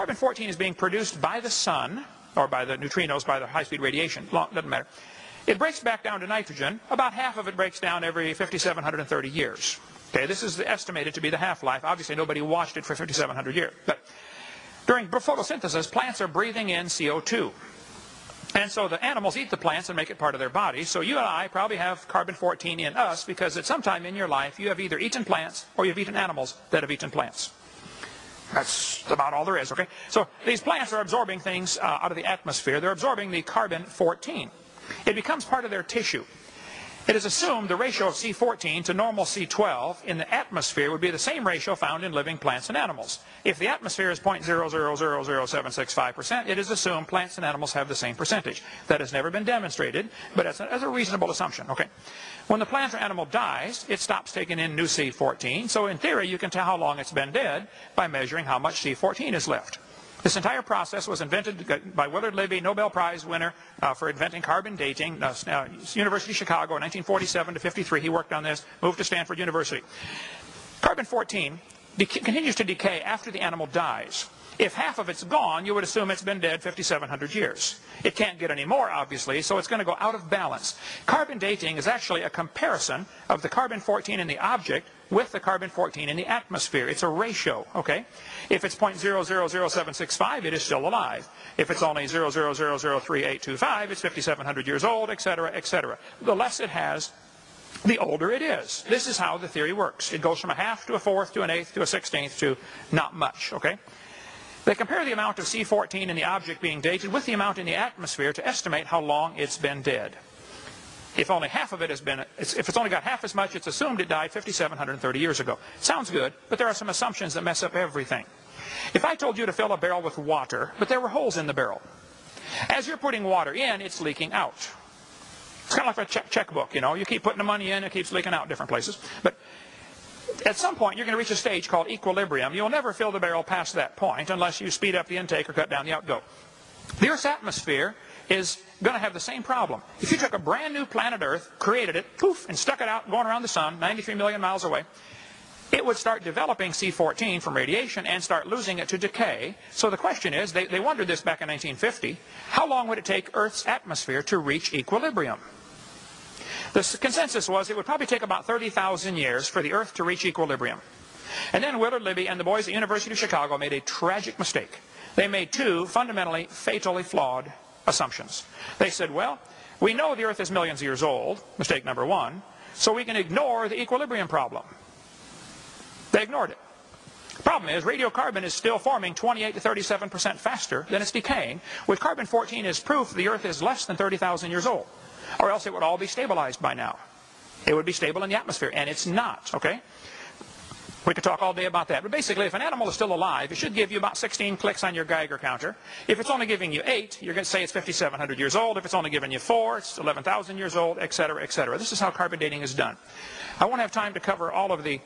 carbon-14 is being produced by the sun, or by the neutrinos, by the high-speed radiation, doesn't matter. It breaks back down to nitrogen. About half of it breaks down every 5,730 years. Okay, this is estimated to be the half-life. Obviously, nobody watched it for 5,700 years. But during photosynthesis, plants are breathing in CO2. And so the animals eat the plants and make it part of their body. So you and I probably have carbon-14 in us because at some time in your life you have either eaten plants or you've eaten animals that have eaten plants. That's about all there is, okay? So these plants are absorbing things out of the atmosphere. They're absorbing the carbon-14. It becomes part of their tissue. It is assumed the ratio of C14 to normal C12 in the atmosphere would be the same ratio found in living plants and animals. If the atmosphere is 0.0000765%, it is assumed plants and animals have the same percentage. That has never been demonstrated, but as a reasonable assumption. Okay. When the plant or animal dies, it stops taking in new C14, so in theory you can tell how long it's been dead by measuring how much C14 is left. This entire process was invented by Willard Libby, Nobel Prize winner for inventing carbon dating, University of Chicago, 1947 to 53. He worked on this, moved to Stanford University. Carbon-14 continues to decay after the animal dies. If half of it's gone, you would assume it's been dead 5,700 years. It can't get any more, obviously, so it's going to go out of balance. Carbon dating is actually a comparison of the carbon-14 in the object with the carbon-14 in the atmosphere. It's a ratio, okay? If it's 0.0000765, it is still alive. If it's only 0.0003825, it's 5,700 years old, etc., etc. The less it has, the older it is. This is how the theory works. It goes from a half to a fourth to an eighth to a 16th to not much, okay? They compare the amount of C14 in the object being dated with the amount in the atmosphere to estimate how long it's been dead. If only half of it has been, if it's only got half as much, it's assumed it died 5,730 years ago. Sounds good, but there are some assumptions that mess up everything. If I told you to fill a barrel with water, but there were holes in the barrel, as you're putting water in, it's leaking out. It's kind of like a checkbook, you know. You keep putting the money in, it keeps leaking out different places. But at some point, you're going to reach a stage called equilibrium. You'll never fill the barrel past that point unless you speed up the intake or cut down the outgo. The Earth's atmosphere is going to have the same problem. If you took a brand new planet Earth, created it, poof, and stuck it out going around the sun, 93 million miles away, it would start developing C14 from radiation and start losing it to decay. So the question is, they wondered this back in 1950, how long would it take Earth's atmosphere to reach equilibrium? The consensus was it would probably take about 30,000 years for the Earth to reach equilibrium. And then Willard Libby and the boys at the University of Chicago made a tragic mistake. They made two fundamentally, fatally flawed assumptions. They said, well, we know the Earth is millions of years old, mistake number one, so we can ignore the equilibrium problem. They ignored it. The problem is radiocarbon is still forming 28 to 37% faster than it's decaying, with carbon-14 as proof the Earth is less than 30,000 years old. Or else it would all be stabilized by now. It would be stable in the atmosphere, and it's not, okay? We could talk all day about that. But basically, if an animal is still alive, it should give you about 16 clicks on your Geiger counter. If it's only giving you 8, you're going to say it's 5,700 years old. If it's only giving you 4, it's 11,000 years old, etc., etc. This is how carbon dating is done. I won't have time to cover all of the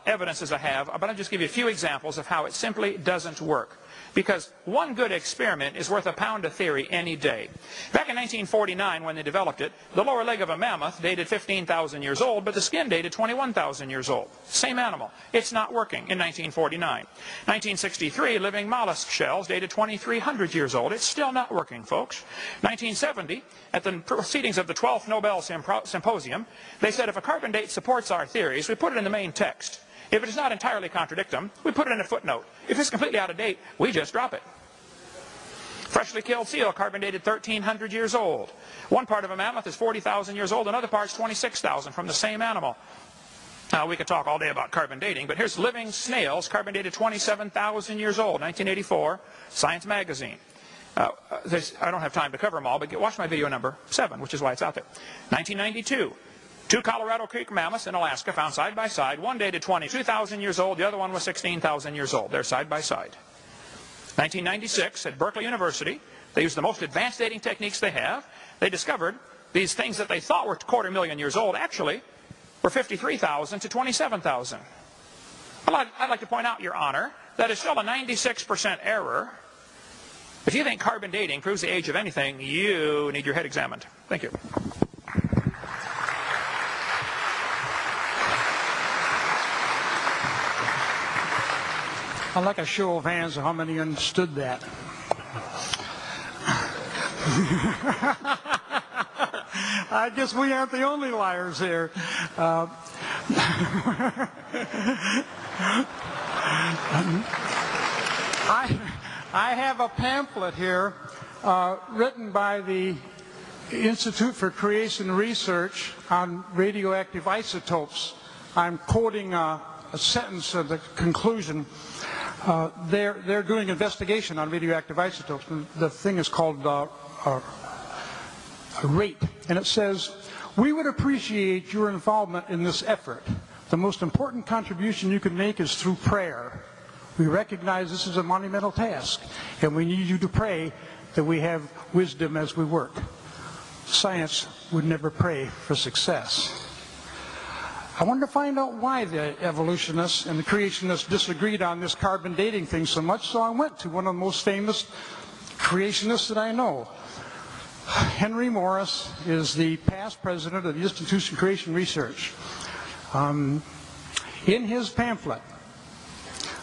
evidences I have, but I'll just give you a few examples of how it simply doesn't work. Because one good experiment is worth a pound of theory any day. Back in 1949, when they developed it, the lower leg of a mammoth dated 15,000 years old, but the skin dated 21,000 years old. Same animal. It's not working in 1949. 1963, living mollusk shells dated 2,300 years old. It's still not working, folks. 1970, at the proceedings of the 12th Nobel Symposium, they said if a carbon date supports our theories, we put it in the main text. If it does not entirely contradict them, we put it in a footnote. If it's completely out of date, we just drop it. Freshly killed seal, carbon dated 1,300 years old. One part of a mammoth is 40,000 years old, another part's 26,000 from the same animal. Now, we could talk all day about carbon dating, but here's living snails, carbon dated 27,000 years old, 1984, Science Magazine. I don't have time to cover them all, but watch my video number 7, which is why it's out there. 1992. 2 Colorado Creek mammoths in Alaska found side by side. One dated 22,000 years old, the other one was 16,000 years old. They're side by side. 1996 at Berkeley University, they used the most advanced dating techniques they have. They discovered these things that they thought were 250,000 years old actually were 53,000 to 27,000. I'd like to point out, Your Honor, that is still a 96% error. If you think carbon dating proves the age of anything, you need your head examined. Thank you. I'd like a show of hands of how many understood that. I guess we aren't the only liars here. I have a pamphlet here written by the Institute for Creation Research on radioactive isotopes. I'm quoting a sentence of the conclusion. They're doing investigation on radioactive isotopes. The thing is called rate, and it says, "We would appreciate your involvement in this effort. The most important contribution you can make is through prayer. We recognize this is a monumental task, and we need you to pray that we have wisdom as we work." Science would never pray for success. I wanted to find out why the evolutionists and the creationists disagreed on this carbon dating thing so much, so I went to one of the most famous creationists that I know. Henry Morris is the past president of the Institute for Creation Research. In his pamphlet,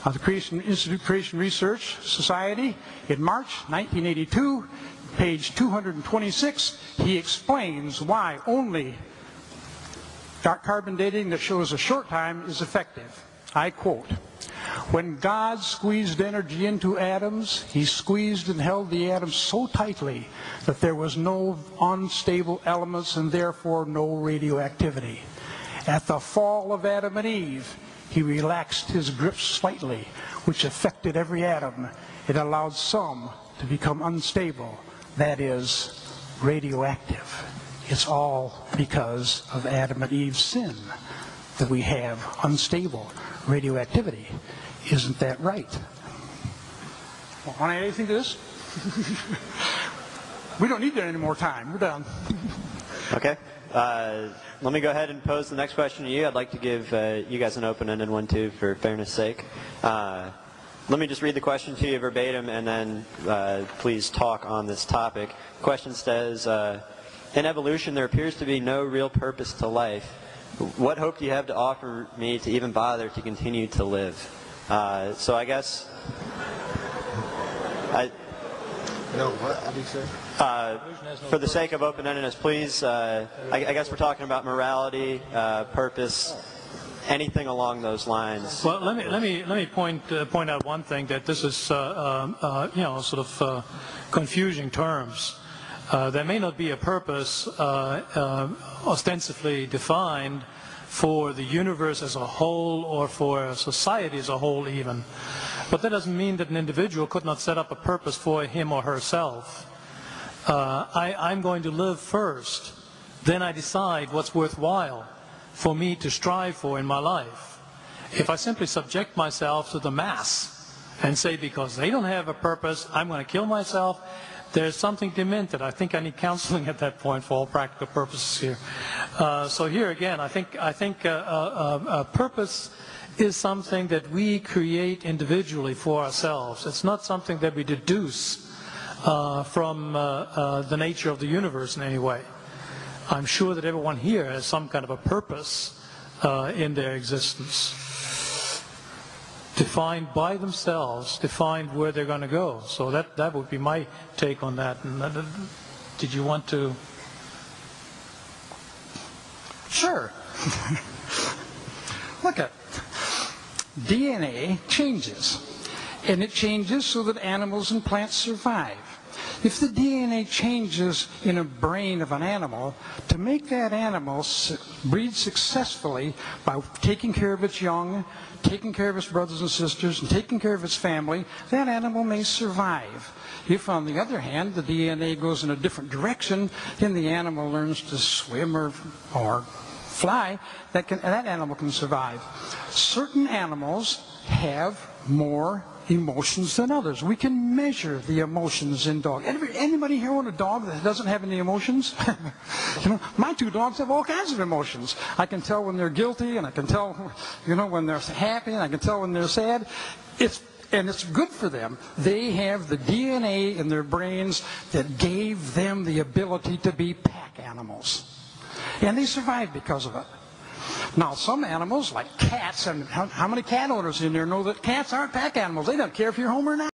the Institute for Creation Research Society, in March 1982, page 226, he explains why only carbon dating that shows a short time is effective. I quote, "When God squeezed energy into atoms, he squeezed and held the atoms so tightly that there was no unstable elements and therefore no radioactivity. At the fall of Adam and Eve, he relaxed his grip slightly, which affected every atom. It allowed some to become unstable, that is, radioactive. It's all because of Adam and Eve's sin that we have unstable radioactivity. Isn't that right?" Want to add anything to this? We don't need any more time. We're done. Okay. Let me go ahead and pose the next question to you. I'd like to give you guys an open-ended one, too, for fairness' sake. Let me just read the question to you verbatim, and then please talk on this topic. The question says, "In evolution, there appears to be no real purpose to life. What hope do you have to offer me to even bother to continue to live?" So I guess... No, what did he say? For the sake of open-endedness, please, I guess we're talking about morality, purpose, anything along those lines. Well, let me point out one thing, that this is sort of confusing terms. There may not be a purpose ostensibly defined for the universe as a whole or for society as a whole even. But that doesn't mean that an individual could not set up a purpose for him or herself. I'm going to live first, then I decide what's worthwhile for me to strive for in my life. If I simply subject myself to the mass and say, because they don't have a purpose, I'm going to kill myself, there's something demented. I think I need counseling at that point for all practical purposes here. So here again, I think purpose is something that we create individually for ourselves. It's not something that we deduce from the nature of the universe in any way. I'm sure that everyone here has some kind of a purpose in their existence, defined by themselves, defined where they're going to go. So that would be my take on that. And did you want to? Sure. Look at DNA changes, and it changes so that animals and plants survive. If the DNA changes in a brain of an animal, to make that animal breed successfully by taking care of its young, taking care of its brothers and sisters, and taking care of its family, that animal may survive. If, on the other hand, the DNA goes in a different direction, then the animal learns to swim or fly, that animal can survive. Certain animals have more emotions than others. We can measure the emotions in dogs. Anybody here own a dog that doesn't have any emotions? My two dogs have all kinds of emotions. I can tell when they're guilty, and I can tell, when they're happy, and I can tell when they're sad. And it's good for them. They have the DNA in their brains that gave them the ability to be pack animals. And they survive because of it. Now, some animals, like cats, and how many cat owners in there know that cats aren't pack animals? They don't care if you're home or not.